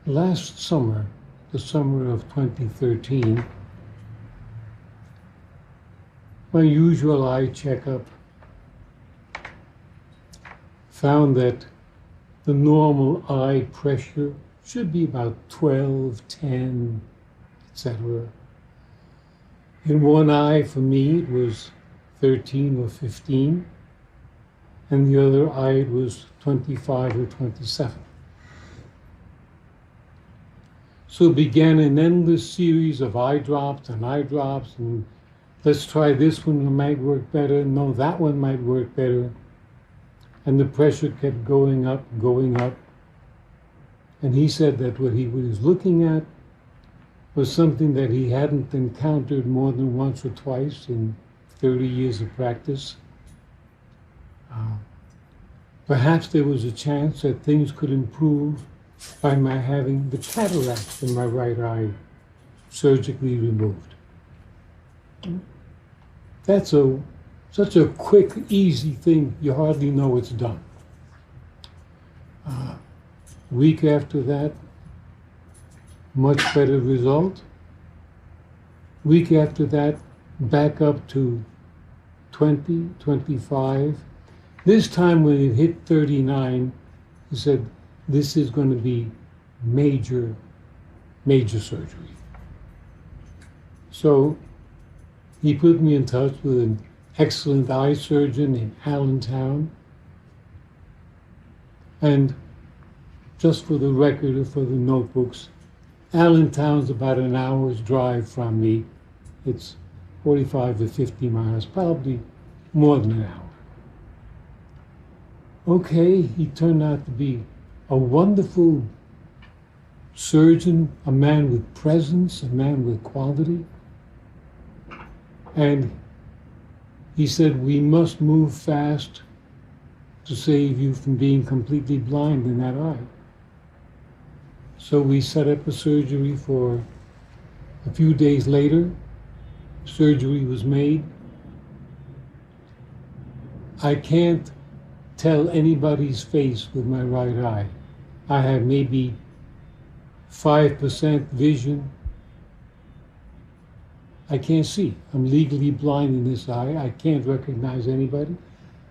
Last summer, the summer of 2013, my usual eye checkup found that the normal eye pressure should be about 12, 10, etc. In one eye, for me, it was 13 or 15, and the other eye, it was 25 or 27. So it began an endless series of eye drops, and let's try this one, it might work better. No, that one might work better. And the pressure kept going up, going up. And he said that what he was looking at was something that he hadn't encountered more than once or twice in 30 years of practice. Perhaps there was a chance that things could improve by my having the cataract in my right eye surgically removed. That's such a quick, easy thing, you hardly know it's done. Week after that, much better result. Week after that, back up to 20, 25. This time when it hit 39, he said, this is going to be major, major surgery. So he put me in touch with an excellent eye surgeon in Allentown. And just for the record or for the notebooks, Allentown's about an hour's drive from me. It's 45 to 50 miles, probably more than an hour. Okay, he turned out to be a wonderful surgeon, a man with presence, a man with quality. And he said, we must move fast to save you from being completely blind in that eye. So we set up a surgery for a few days later. Surgery was made. I can't tell anybody's face with my right eye. I have maybe 5% vision. I can't see. I'm legally blind in this eye. I can't recognize anybody.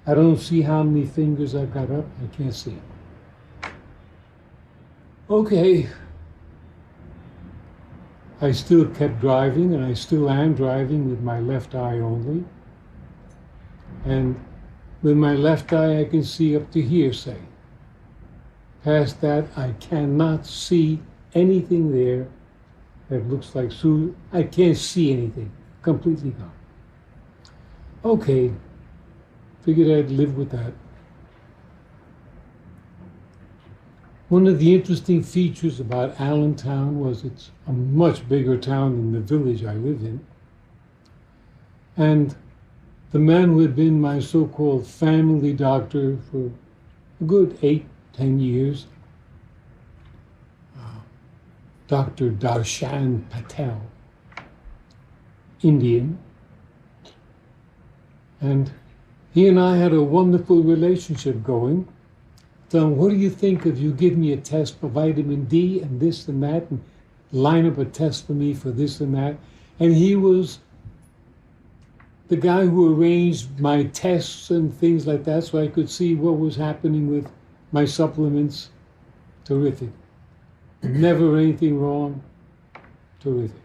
I don't see how many fingers I've got up. I can't see. Okay. I still kept driving, and I still am driving with my left eye only. And with my left eye, I can see up to here, say. Past that, I cannot see anything there that looks like Sue. I can't see anything. Completely gone. Okay. Figured I'd live with that. One of the interesting features about Allentown was it's a much bigger town than the village I live in. And the man who had been my so-called family doctor for a good 8, 10 years, Dr. Darshan Patel, Indian, and he and I had a wonderful relationship going. So what do you think if you give me a test for vitamin D and this and that, and line up a test for me for this and that? And he was the guy who arranged my tests and things like that so I could see what was happening with my supplements. Terrific. Never anything wrong. Terrific.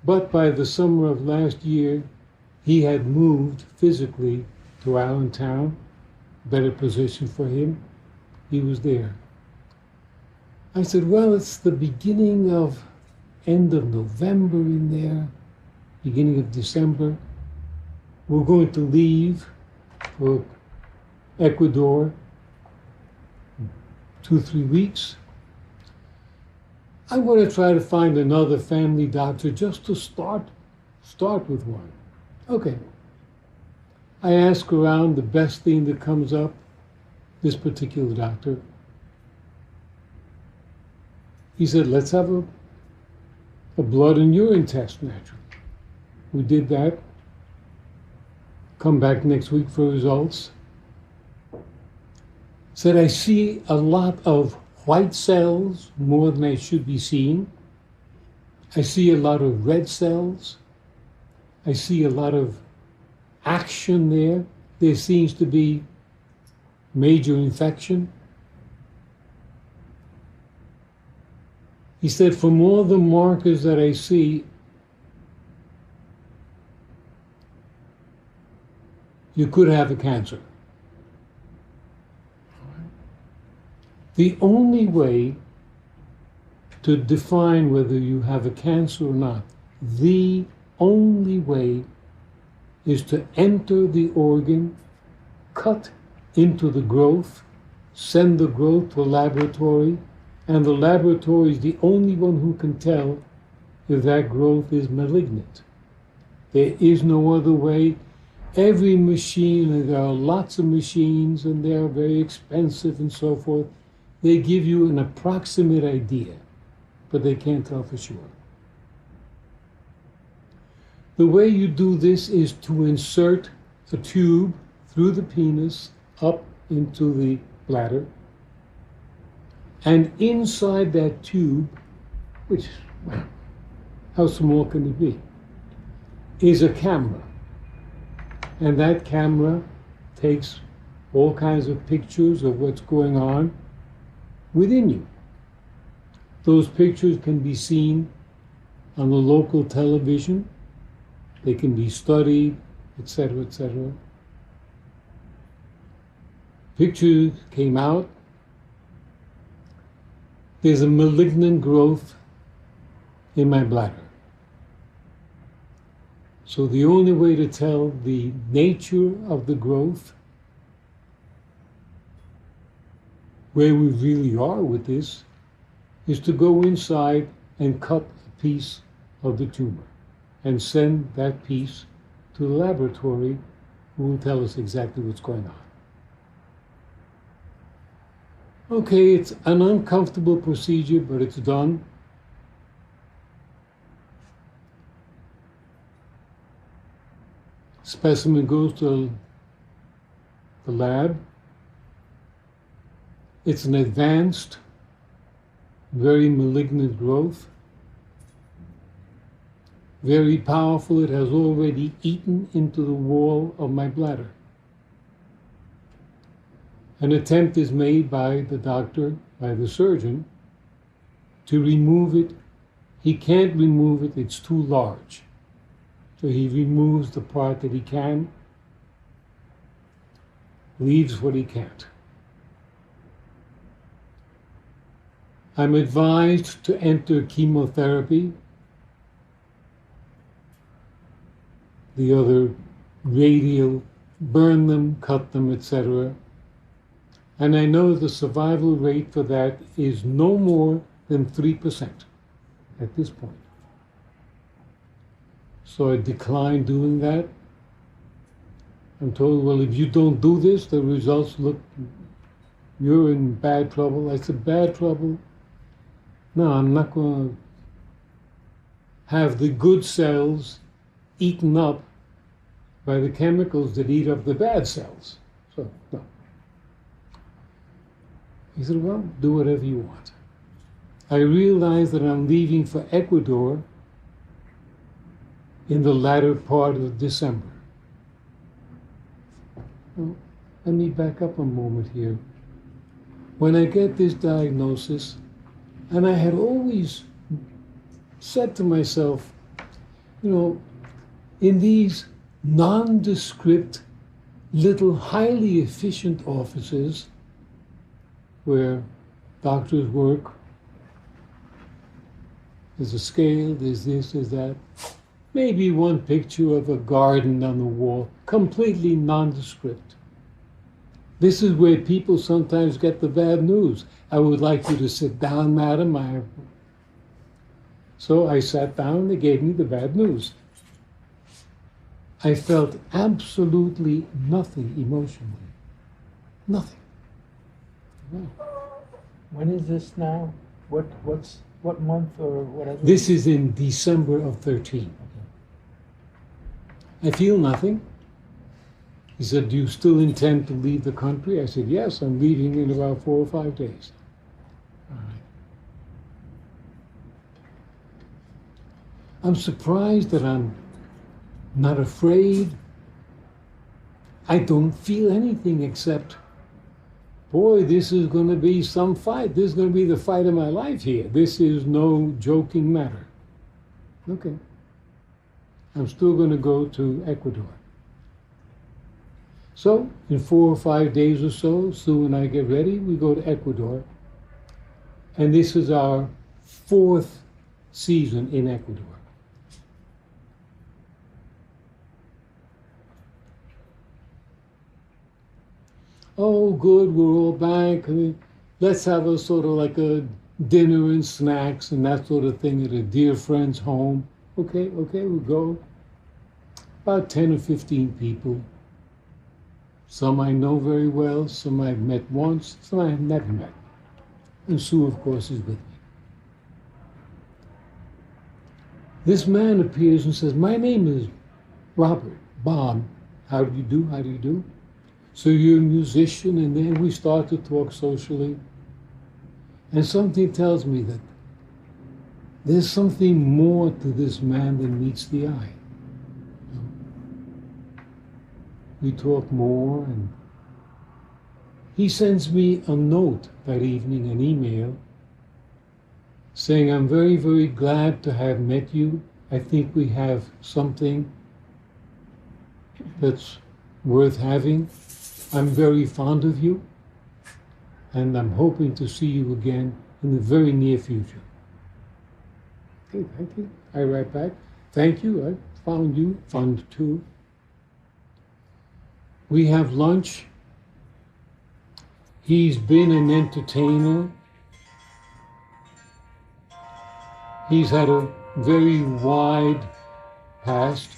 But by the summer of last year, he had moved physically to Allentown, better position for him. He was there. I said, well, it's the beginning of, end of November in there, beginning of December. We're going to leave for Ecuador 2-3 weeks. I want to try to find another family doctor just to start with one. Okay. I ask around the best thing that comes up, this particular doctor. He said, let's have a blood and urine test naturally. We did that. Come back next week for results. Said, I see a lot of white cells more than I should be seeing. I see a lot of red cells. I see a lot of action there. There seems to be major infection. He said, from all the markers that I see, you could have a cancer. The only way to define whether you have a cancer or not, the only way is to enter the organ, cut into the growth, send the growth to a laboratory, and the laboratory is the only one who can tell if that growth is malignant. There is no other way. Every machine, and there are lots of machines, and they are very expensive and so forth, they give you an approximate idea, but they can't tell for sure. The way you do this is to insert a tube through the penis up into the bladder, and inside that tube, which, well, how small can it be, is a camera. And that camera takes all kinds of pictures of what's going on within you. Those pictures can be seen on the local television. They can be studied, etc., etc. Pictures came out. There's a malignant growth in my bladder. So the only way to tell the nature of the growth, where we really are with this, is to go inside and cut a piece of the tumor and send that piece to the laboratory, who will tell us exactly what's going on. Okay, it's an uncomfortable procedure, but it's done. Specimen goes to the lab. It's an advanced, very malignant growth. Very powerful. It has already eaten into the wall of my bladder. An attempt is made by the doctor, by the surgeon, to remove it. He can't remove it, it's too large. So he removes the part that he can, leaves what he can't. I'm advised to enter chemotherapy, the other radial, burn them, cut them, etc. And I know the survival rate for that is no more than 3% at this point. So I declined doing that. I'm told, well, if you don't do this, the results look, you're in bad trouble. I said, bad trouble? No, I'm not going to have the good cells eaten up by the chemicals that eat up the bad cells. So, no. He said, well, do whatever you want. I realized that I'm leaving for Ecuador in the latter part of December. Well, let me back up a moment here. When I get this diagnosis, and I had always said to myself, you know, in these nondescript, little, highly efficient offices where doctors work, there's a scale, there's this, there's that, maybe one picture of a garden on the wall, completely nondescript. This is where people sometimes get the bad news. I would like you to sit down, madam. So I sat down, they gave me the bad news. I felt absolutely nothing emotionally. Nothing. No. When is this now? What month or whatever? This is in December of 13. I feel nothing. He said, do you still intend to leave the country? I said, yes, I'm leaving in about 4 or 5 days. All right. I'm surprised that I'm not afraid. I don't feel anything except, boy, this is going to be some fight. This is going to be the fight of my life here. This is no joking matter. Okay. I'm still going to go to Ecuador. So, in 4 or 5 days or so, Sue and I get ready, we go to Ecuador. And this is our 4th season in Ecuador. Oh, good, we're all back. Let's have a sort of like a dinner and snacks and that sort of thing at a dear friend's home. Okay, we'll go. About 10 or 15 people. Some I know very well, some I've met once, some I have never met. And Sue, of course, is with me. This man appears and says, my name is Robert, Bob. How do you do? How do you do? So you're a musician, and then we start to talk socially. And something tells me that there's something more to this man than meets the eye. We talk more, and he sends me a note that evening, an email, saying, I'm very, very glad to have met you. I think we have something that's worth having. I'm very fond of you, and I'm hoping to see you again in the very near future. Okay, thank you. I write back, thank you, I found you, fond too. We have lunch. He's been an entertainer. He's had a very wide past.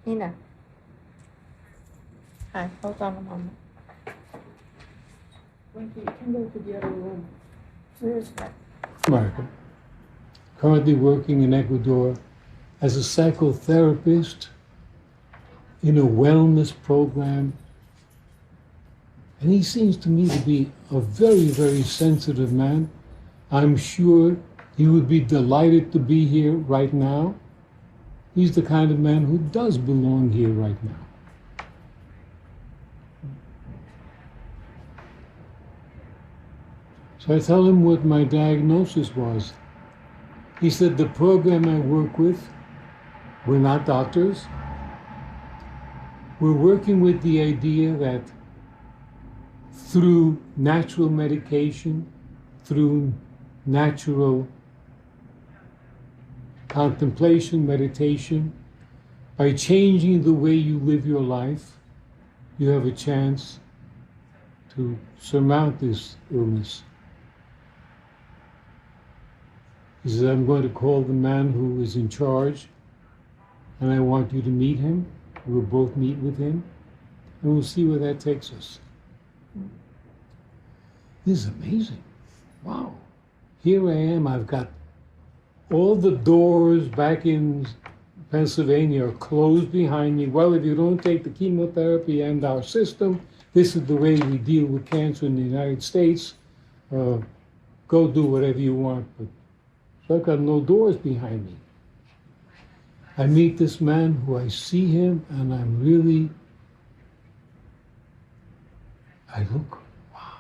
Nina. Hi, hold on a moment. Wendy, you can go to the other room. Where is that? America. Currently working in Ecuador as a psychotherapist in a wellness program. And he seems to me to be a very, very sensitive man. I'm sure he would be delighted to be here right now. He's the kind of man who does belong here right now. So I tell him what my diagnosis was. He said, the program I work with, we're not doctors. We're working with the idea that through natural medication, through natural contemplation, meditation, by changing the way you live your life, you have a chance to surmount this illness. He says, I'm going to call the man who is in charge, and I want you to meet him. We'll both meet with him, and we'll see where that takes us. This is amazing. Wow. Here I am. I've got all the doors back in Pennsylvania are closed behind me. Well, if you don't take the chemotherapy and our system, this is the way we deal with cancer in the United States. Go do whatever you want. But so I've got no doors behind me. I meet this man who I see him, and I'm really, I look, wow.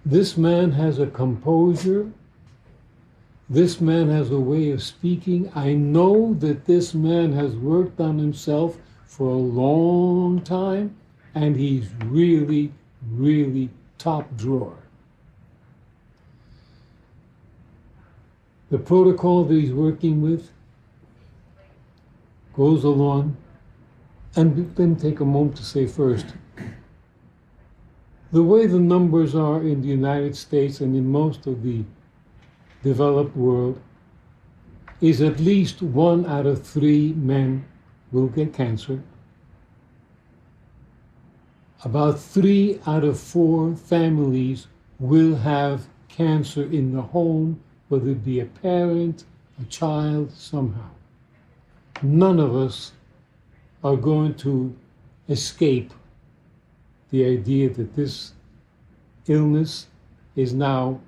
This man has a composure. This man has a way of speaking. I know that this man has worked on himself for a long time, and he's really, really top drawer. The protocol that he's working with goes along, and then take a moment to say first, the way the numbers are in the United States and in most of the developed world is at least 1 out of 3 men will get cancer. About 3 out of 4 families will have cancer in the home, whether it be a parent, a child, somehow. None of us are going to escape the idea that this illness is now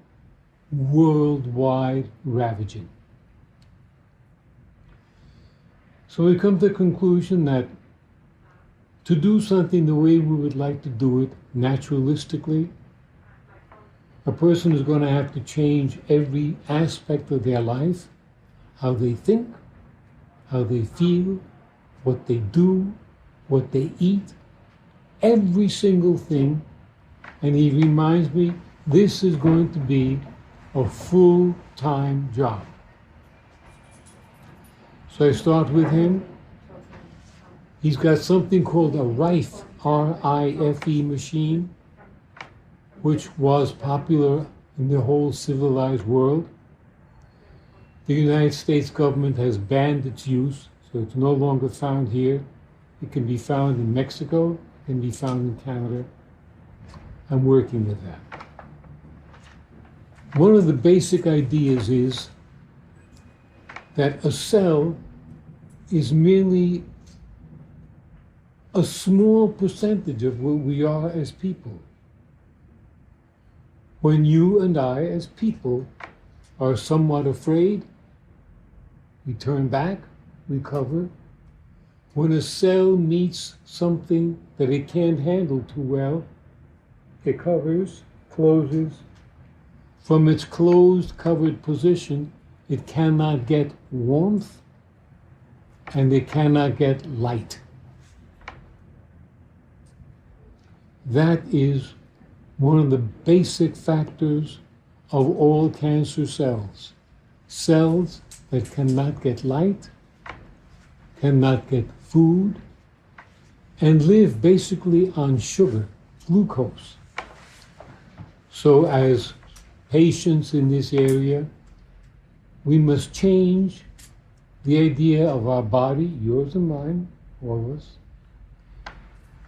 worldwide ravaging. So we come to the conclusion that to do something the way we would like to do it naturalistically, a person is going to have to change every aspect of their life, how they think, how they feel, what they do, what they eat, every single thing. And he reminds me, this is going to be a full-time job. So I start with him. He's got something called a RIFE, R-I-F-E machine, which was popular in the whole civilized world. The United States government has banned its use, so it's no longer found here. It can be found in Mexico, it can be found in Canada. I'm working with that. One of the basic ideas is that a cell is merely a small percentage of what we are as people. When you and I, as people, are somewhat afraid, we turn back, we cover. When a cell meets something that it can't handle too well, it covers, closes. From its closed, covered position, it cannot get warmth and it cannot get light. That is one of the basic factors of all cancer cells. Cells that cannot get light, cannot get food, and live basically on sugar, glucose. So as patients in this area, we must change the idea of our body, yours and mine, all of us,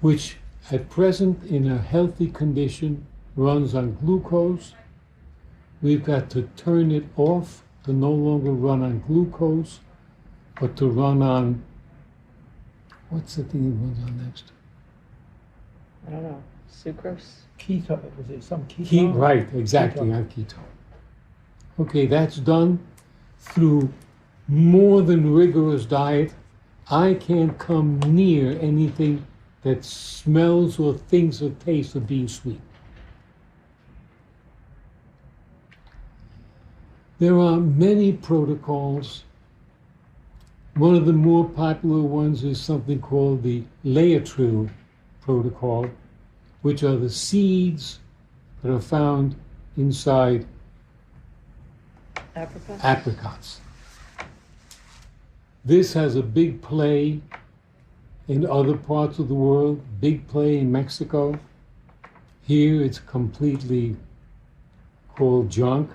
which at present in a healthy condition runs on glucose. We've got to turn it off to no longer run on glucose, but to run on, what's the thing it runs on next? I don't know. Sucrose? Keto, was it some keto? Right, exactly, Keto. on keto. Okay, that's done through more than rigorous diet. I can't come near anything that smells or thinks or tastes of being sweet. There are many protocols. One of the more popular ones is something called the Laetrile protocol, which are the seeds that are found inside apricots. This has a big play in other parts of the world, big play in Mexico. Here it's completely called junk.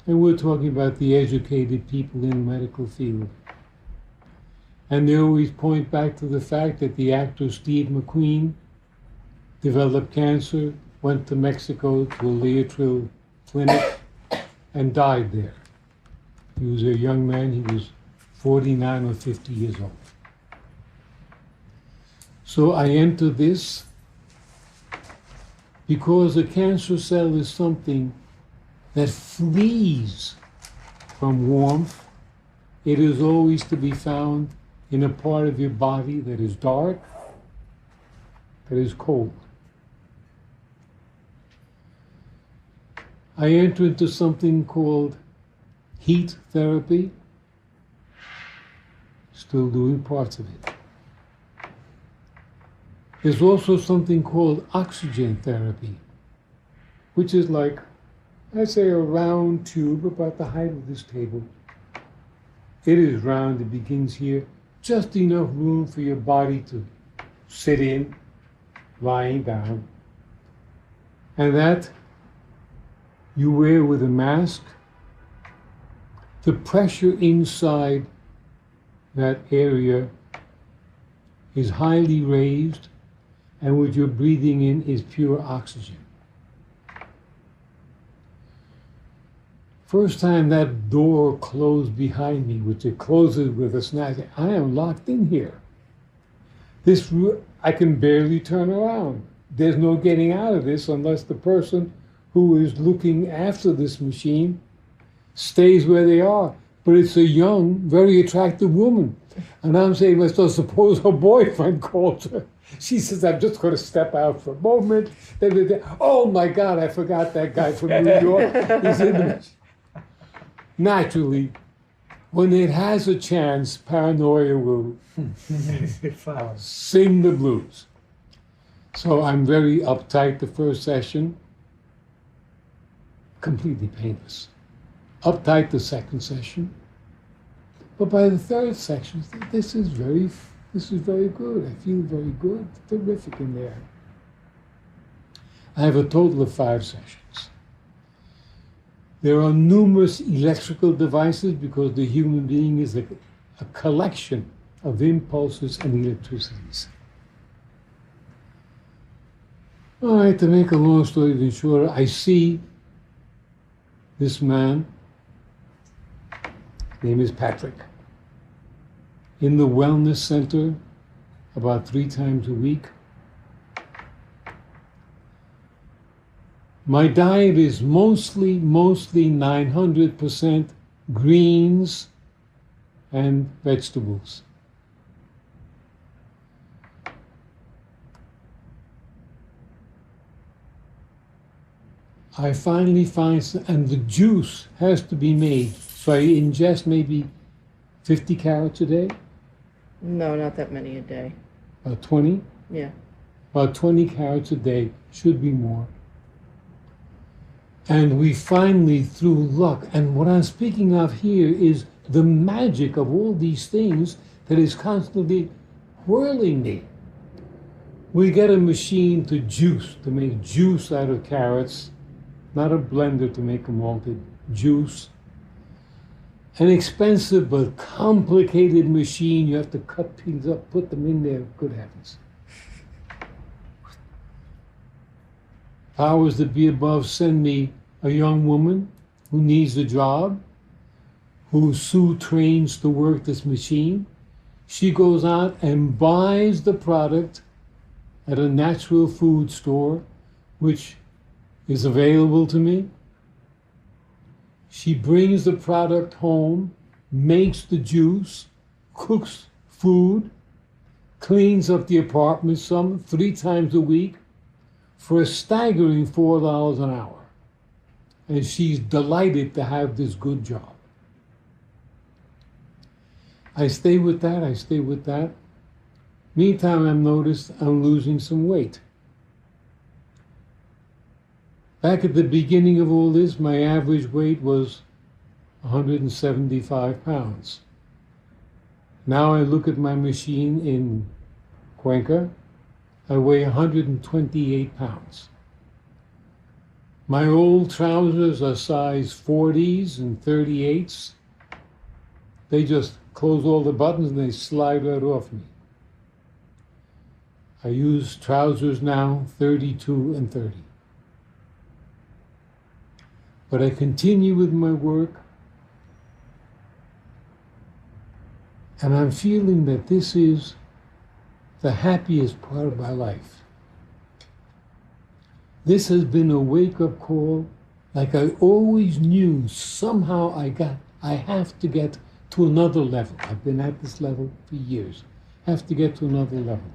And we're talking about the educated people in the medical field. And they always point back to the fact that the actor Steve McQueen developed cancer, went to Mexico to a Laetrile clinic, and died there. He was a young man, he was 49 or 50 years old. So I enter this because a cancer cell is something that flees from warmth. It is always to be found in a part of your body that is dark, that is cold. I enter into something called heat therapy, still doing parts of it. There's also something called oxygen therapy, which is like, I say, a round tube about the height of this table. It is round, it begins here, just enough room for your body to sit in, lying down. And that you wear with a mask. The pressure inside that area is highly raised, and what you're breathing in is pure oxygen. First time that door closed behind me, which it closes with a snap, I am locked in here. I can barely turn around, there's no getting out of this unless the person who is looking after this machine stays where they are. But it's a young, very attractive woman. And I'm saying, well, so suppose her boyfriend calls her. She says, I'm just going to step out for a moment. Oh my God, I forgot that guy from New York. He's in the machine. Naturally, when it has a chance, paranoia will sing the blues. So I'm very uptight the first session, completely painless. Uptight the second session, but by the third section, this is very good. I feel very good, terrific in there. I have a total of 5 sessions. There are numerous electrical devices because the human being is a collection of impulses and electricities. All right, to make a long story even shorter, I see this man, his name is Patrick, in the wellness center about 3 times a week. My diet is mostly 900% greens and vegetables. I finally find, and the juice has to be made, so I ingest maybe 50 carrots a day, No, not that many a day. about 20. Yeah. About 20 carrots a day, should be more. And we finally, through luck, and what I'm speaking of here is the magic of all these things that is constantly whirling me. We get a machine to juice, to make juice out of carrots, not a blender to make a malted juice. An expensive but complicated machine. You have to cut peels up, put them in there. Good heavens. Powers that be above send me a young woman who needs a job, who Sue trains to work this machine. She goes out and buys the product at a natural food store, which is available to me. She brings the product home, makes the juice, cooks food, cleans up the apartment some 3 times a week for a staggering $4 an hour. And she's delighted to have this good job. I stay with that. Meantime, I've noticed I'm losing some weight. Back at the beginning of all this, my average weight was 175 pounds. Now I look at my machine in Cuenca, I weigh 128 pounds. My old trousers are size 40s and 38s. They just close all the buttons and they slide right off me. I use trousers now 32 and 30. But I continue with my work, and I'm feeling that this is the happiest part of my life. This has been a wake-up call, like I always knew somehow I have to get to another level. I've been at this level for years. Have to get to another level.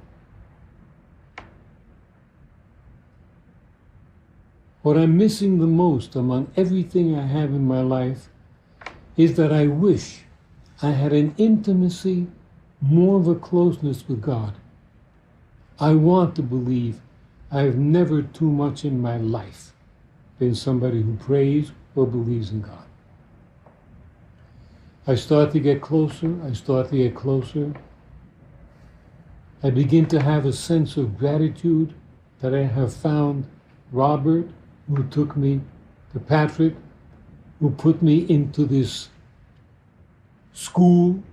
What I'm missing the most among everything I have in my life is that I wish I had an intimacy, more of a closeness with God. I want to believe I've never too much in my life been somebody who prays or believes in God. I start to get closer, I begin to have a sense of gratitude that I have found Robert, who took me to Patrick, who put me into this school.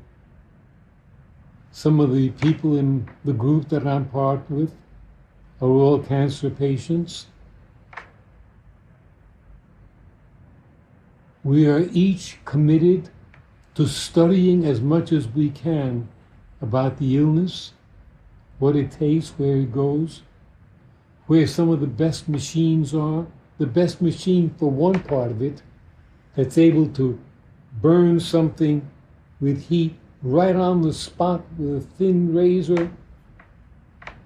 Some of the people in the group that I'm part with are all cancer patients. We are each committed to studying as much as we can about the illness, what it takes, where it goes. where some of the best machines are. The best machine for one part of it that's able to burn something with heat right on the spot with a thin razor,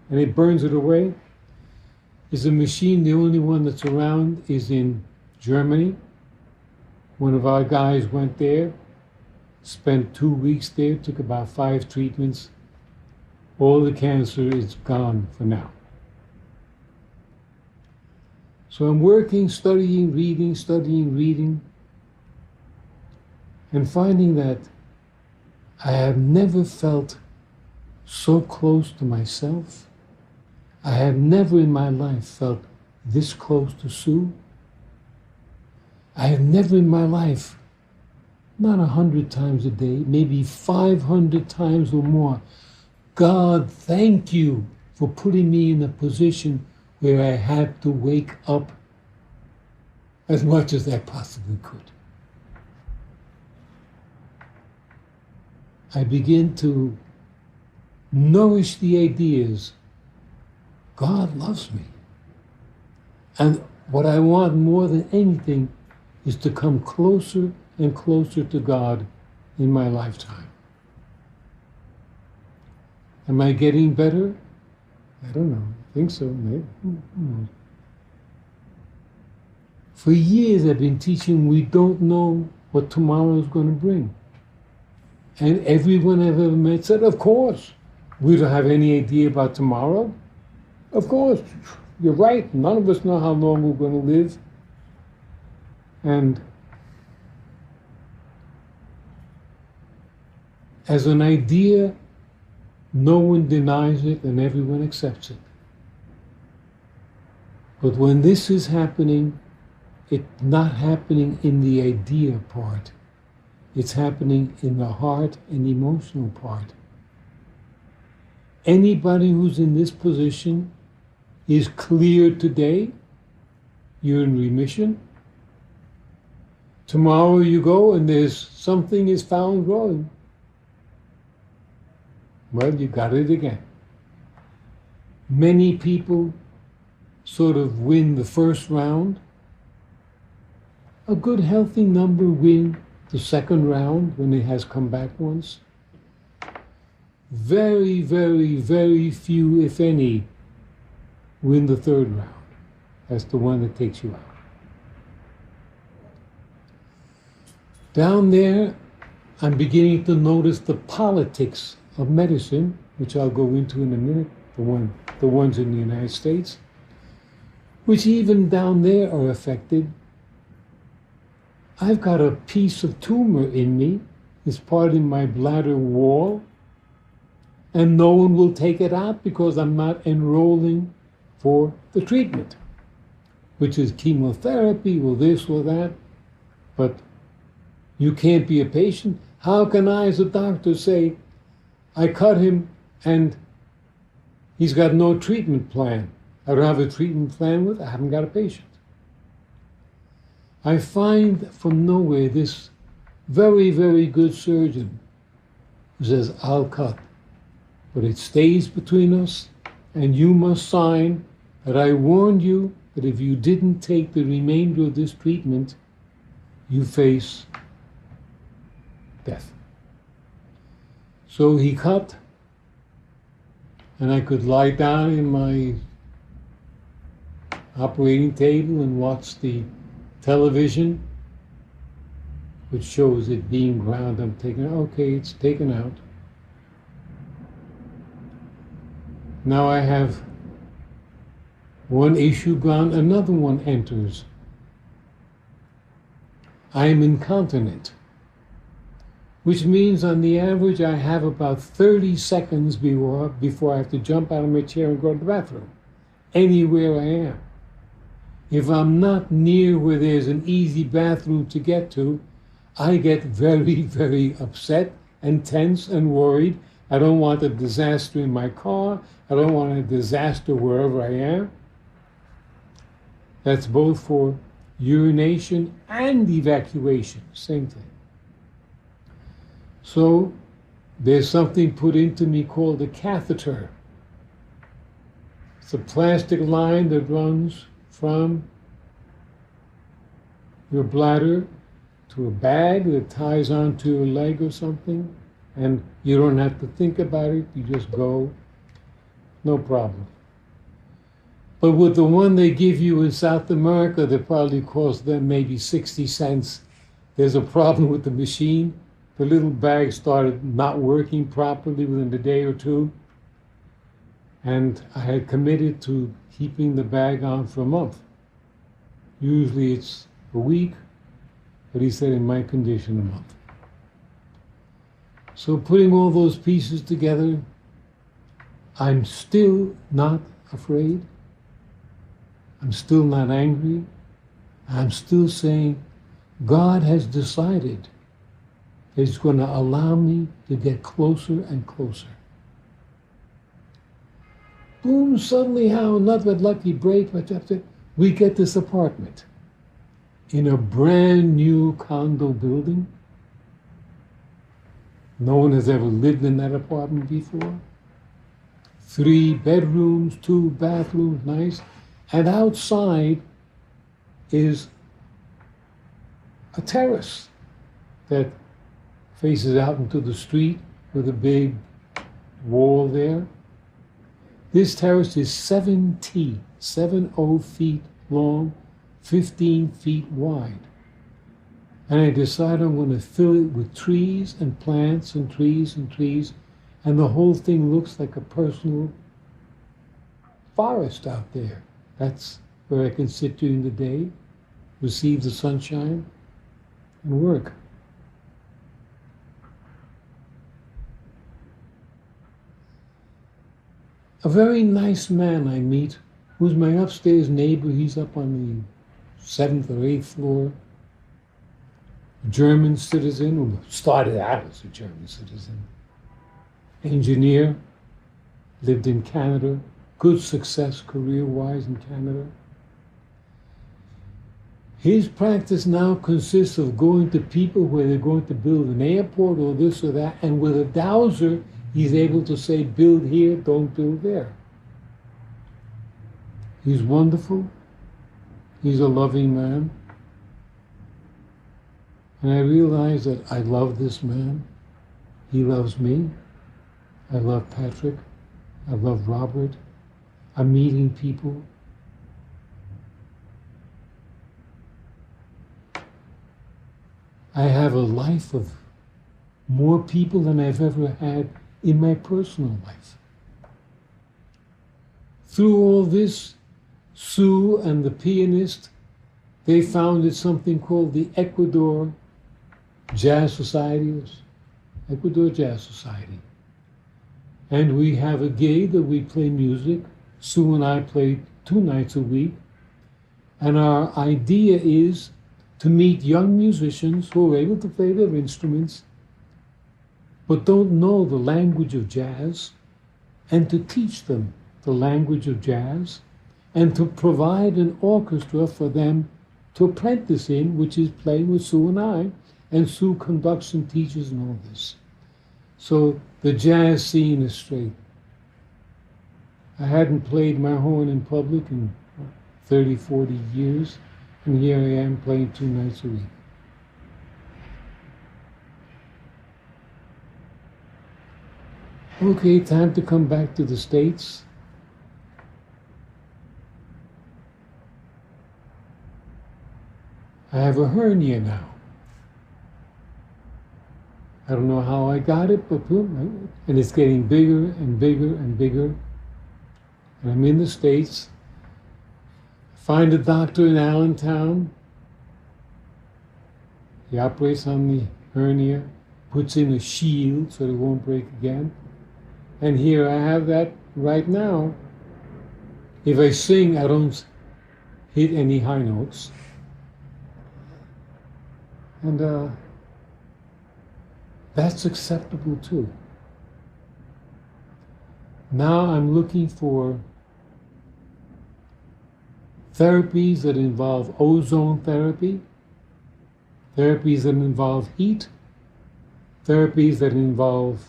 and it burns it away, is a machine. The only one that's around is in Germany. One of our guys went there, spent 2 weeks there, took about 5 treatments. All the cancer is gone for now. So I'm working, studying, reading, and finding that I have never felt so close to myself. I have never in my life felt this close to Sue. I have never in my life, not 100 times a day, maybe 500 times or more, God, thank you for putting me in a position where I had to wake up as much as I possibly could. I begin to nourish the ideas. God loves me. And what I want more than anything is to come closer and closer to God in my lifetime. Am I getting better? I don't know. I think so, maybe. For years I've been teaching we don't know what tomorrow is going to bring. And everyone I've ever met said, of course, we don't have any idea about tomorrow. Of course, you're right. None of us know how long we're going to live. And as an idea, no one denies it and everyone accepts it. But when this is happening, it's not happening in the idea part. It's happening in the heart and emotional part. Anybody who's in this position is clear today. You're in remission. Tomorrow you go and there's something is found growing. Well, you got it again. Many people sort of win the first round. A good healthy number win the second round when it has come back once. Very, very, very few, if any, win the third round. That's the one that takes you out. Down there, I'm beginning to notice the politics of medicine, which I'll go into in a minute, the ones in the United States, which even down there are affected. I've got a piece of tumor in me. It's part in my bladder wall, and no one will take it out because I'm not enrolling for the treatment, which is chemotherapy or this or that. But you can't be a patient. How can I, as a doctor, say, I cut him and he's got no treatment plan? I don't have a treatment plan with, I haven't got a patient. I find from nowhere this very, very good surgeon who says, I'll cut, but it stays between us, and you must sign that I warned you that if you didn't take the remainder of this treatment, you face death. So he cut, and I could lie down in my operating table and watch the television, which shows it being ground. I'm taking, okay, it's taken out. Now I have one issue gone, another one enters. I am incontinent, which means on the average I have about 30 seconds before I have to jump out of my chair and go to the bathroom, anywhere I am. If I'm not near where there's an easy bathroom to get to, I get very, very upset and tense and worried. I don't want a disaster in my car. I don't want a disaster wherever I am. That's both for urination and evacuation, same thing. So there's something put into me called a catheter. It's a plastic line that runs from your bladder to a bag that ties onto your leg or something, and you don't have to think about it, you just go, no problem. But with the one they give you in South America that probably cost them maybe 60 cents, there's a problem with the machine. The little bag started not working properly within a day or two, and I had committed to keeping the bag on for a month. Usually it's a week, but he said in my condition a month. So putting all those pieces together, I'm still not afraid. I'm still not angry. I'm still saying God has decided that He's going to allow me to get closer and closer. Boom, suddenly how, not that lucky break, but we get this apartment in a brand new condo building. No one has ever lived in that apartment before. 3 bedrooms, 2 bathrooms, nice. And outside is a terrace that faces out into the street with a big wall there. This terrace is 70 feet long, 15 feet wide. And I decided I'm going to fill it with trees and plants and trees and trees, and the whole thing looks like a personal forest out there. That's where I can sit during the day, receive the sunshine, and work. A very nice man I meet, who's my upstairs neighbor. He's up on the 7th or 8th floor. German citizen, who started out as a German citizen. Engineer, lived in Canada, good success career-wise in Canada. His practice now consists of going to people where they're going to build an airport or this or that, and with a dowser, he's able to say, build here, don't build there. He's wonderful. He's a loving man. And I realize that I love this man. He loves me. I love Patrick. I love Robert. I'm meeting people. I have a life of more people than I've ever had in my personal life. Through all this, Sue and the pianist, they founded something called the Ecuador Jazz Society, Ecuador Jazz Society. And we have a gig that we play music. Sue and I play 2 nights a week. And our idea is to meet young musicians who are able to play their instruments, but don't know the language of jazz, and to teach them the language of jazz, and to provide an orchestra for them to apprentice in, which is playing with Sue and I, and Sue conducts and teaches and all this. So the jazz scene is straight. I hadn't played my horn in public in 30, 40 years, and here I am playing 2 nights a week. Okay, time to come back to the States. I have a hernia now. I don't know how I got it, but boom, and it's getting bigger and bigger and bigger. And I'm in the States. Find a doctor in Allentown. He operates on the hernia, puts in a shield so it won't break again. And here I have that right now. If I sing, I don't hit any high notes. And that's acceptable too. Now I'm looking for therapies that involve ozone therapy, therapies that involve heat, therapies that involve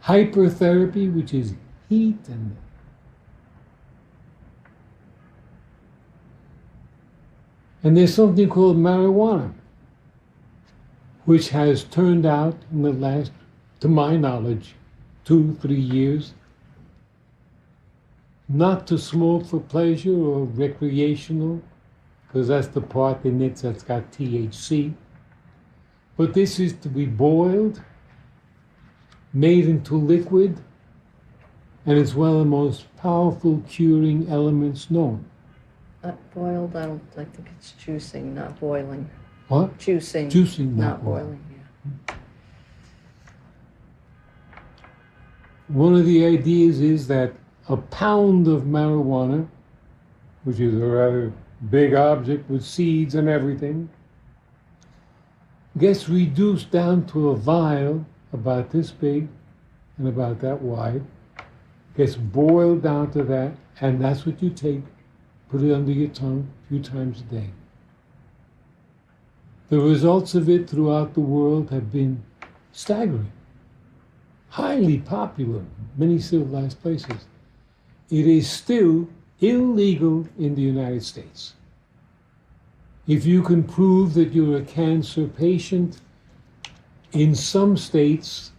hypertherapy, which is heat and there's something called marijuana, which has turned out in the last, to my knowledge, 2-3 years, not to smoke for pleasure or recreational, because that's the part in it that's got THC, but this is to be boiled, made into liquid, and it's one of the most powerful curing elements known. Boiled, I think it's juicing, not boiling. What? Juicing. Juicing, not not boiling. Yeah. One of the ideas is that a pound of marijuana, which is a rather big object with seeds and everything, gets reduced down to a vial about this big and about that wide, gets boiled down to that, and that's what you take, put it under your tongue a few times a day. The results of it throughout the world have been staggering, highly popular in many civilized places. It is still illegal in the United States. If you can prove that you're a cancer patient, in some states,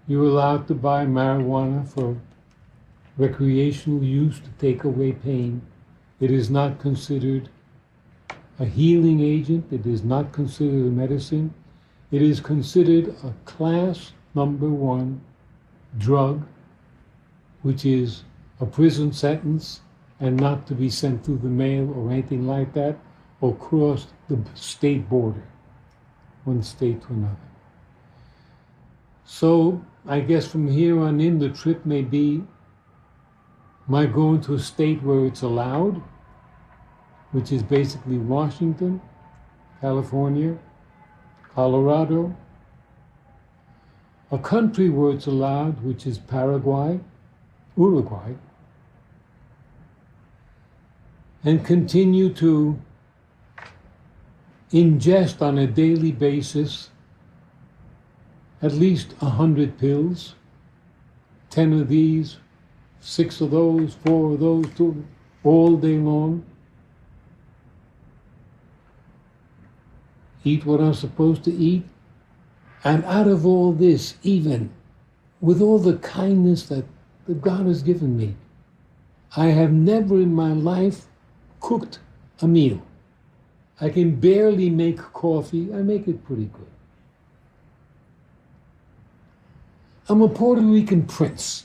you're allowed to buy marijuana for recreational use to take away pain. It is not considered a healing agent. It is not considered a medicine. It is considered a class number 1 drug, which is a prison sentence and not to be sent through the mail or anything like that, or cross the state border, one state to another. So I guess from here on in, the trip may be my going to a state where it's allowed, which is basically Washington, California, Colorado, a country where it's allowed, which is Paraguay, Uruguay, and continue to ingest on a daily basis at least 100 pills, 10 of these, 6 of those, 4 of those, 2, all day long. Eat what I'm supposed to eat. And out of all this, even with all the kindness that God has given me, I have never in my life cooked a meal. I can barely make coffee. I make it pretty good. I'm a Puerto Rican prince.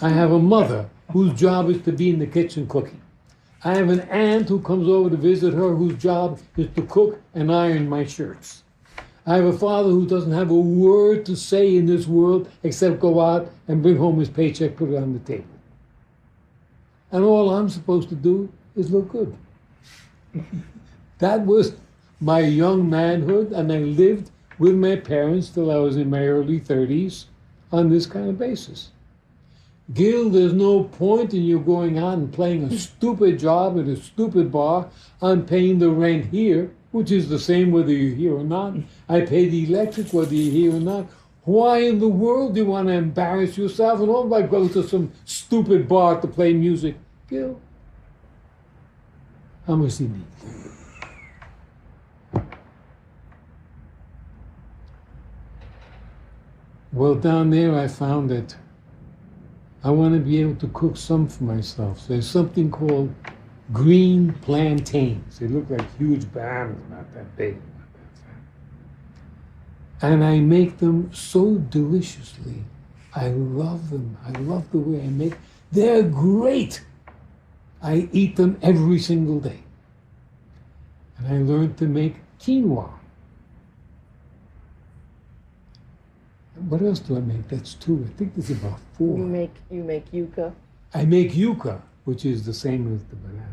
I have a mother whose job is to be in the kitchen cooking. I have an aunt who comes over to visit her whose job is to cook and iron my shirts. I have a father who doesn't have a word to say in this world except go out and bring home his paycheck, put it on the table. And all I'm supposed to do is look good. That was my young manhood, and I lived with my parents till I was in my early 30s on this kind of basis. Gil, there's no point in you going out and playing a stupid job at a stupid bar. I'm paying the rent here, which is the same whether you're here or not. I pay the electric whether you're here or not. Why in the world do you want to embarrass yourself and all by go to some stupid bar to play music? Gil, how much do you need? Well, down there I found that I want to be able to cook some for myself. So there's something called green plantains. They look like huge bananas, not that big, not that fat. And I make them so deliciously. I love them. I love the way I make. They're great. I eat them every single day. And I learned to make quinoa. What else do I make? That's 2. I think there's about 4. You make yuca I make yuca, which is the same as the banana.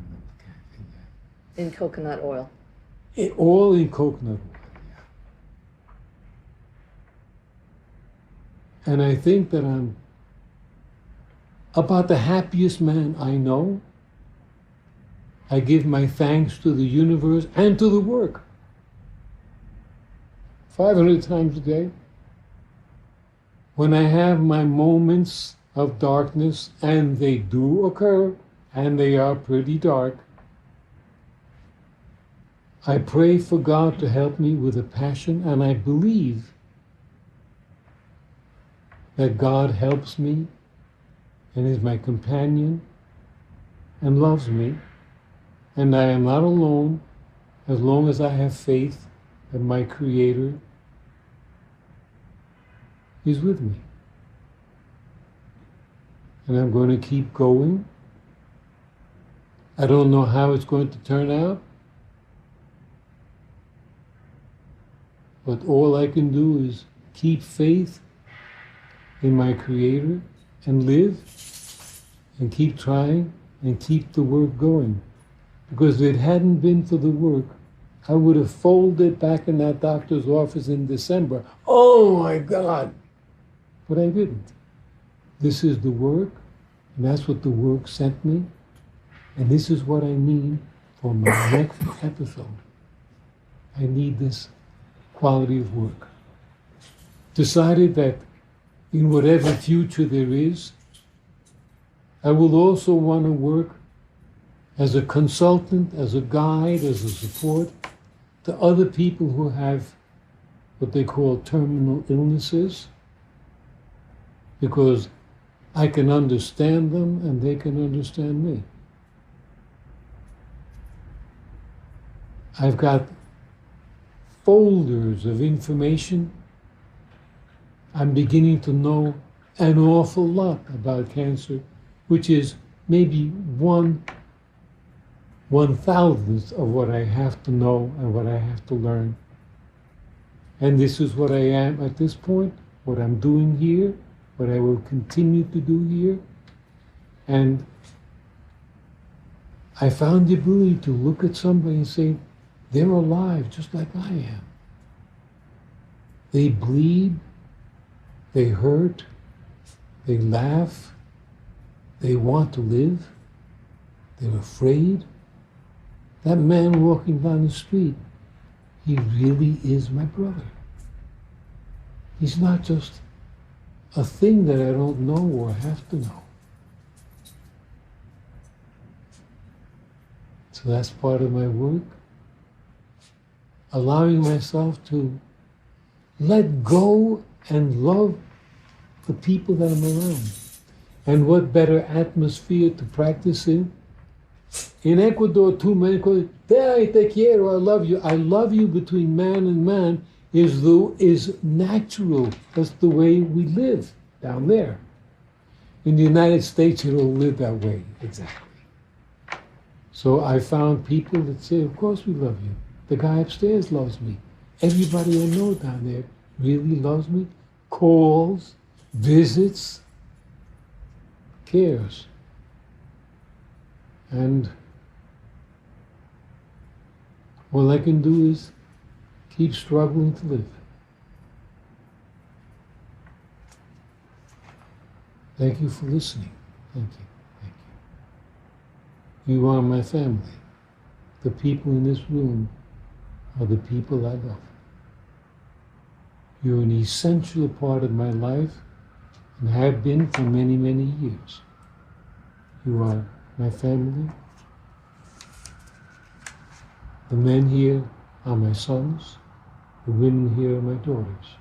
in coconut oil. All in coconut oil, yeah. And I think that I'm about the happiest man I know. I give my thanks to the universe and to the work. 500 times a day. When I have my moments of darkness, and they do occur, and they are pretty dark. I pray for God to help me with a passion, and I believe that God helps me and is my companion and loves me, and I am not alone as long as I have faith that my Creator is with me. And I'm going to keep going. I don't know how it's going to turn out, but all I can do is keep faith in my Creator and live and keep trying and keep the work going. Because if it hadn't been for the work, I would have folded back in that doctor's office in December. Oh my God! But I didn't. This is the work, and that's what the work sent me, and this is what I need for my next episode. I need this quality of work. Decided that in whatever future there is, I will also want to work as a consultant, as a guide, as a support to other people who have what they call terminal illnesses, because I can understand them and they can understand me. I've got folders of information. I'm beginning to know an awful lot about cancer, which is maybe 1/1000th of what I have to know and what I have to learn. And this is what I am at this point, what I'm doing here, what I will continue to do here. And I found the ability to look at somebody and say, they're alive just like I am. They bleed, they hurt, they laugh, they want to live, they're afraid. That man walking down the street, he really is my brother. He's not just a thing that I don't know or have to know. So that's part of my work. Allowing myself to let go and love the people that I'm around. And what better atmosphere to practice in? In Ecuador, two men call it, te quiero, I love you. I love you between man and man is natural. That's the way we live down there. In the United States, you don't live that way exactly. So I found people that say, of course we love you. The guy upstairs loves me. Everybody I know down there really loves me, calls, visits, cares. And all I can do is keep struggling to live. Thank you for listening. Thank you. Thank you. You are my family. The people in this room are the people I love. You're an essential part of my life and have been for many, many years. You are my family. The men here are my sons. The women here are my daughters.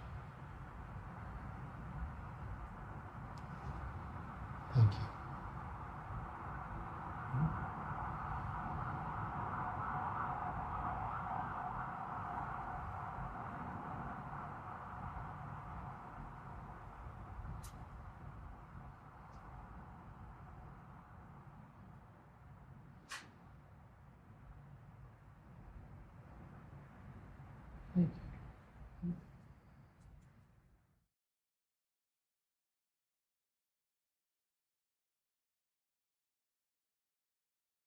Thank you.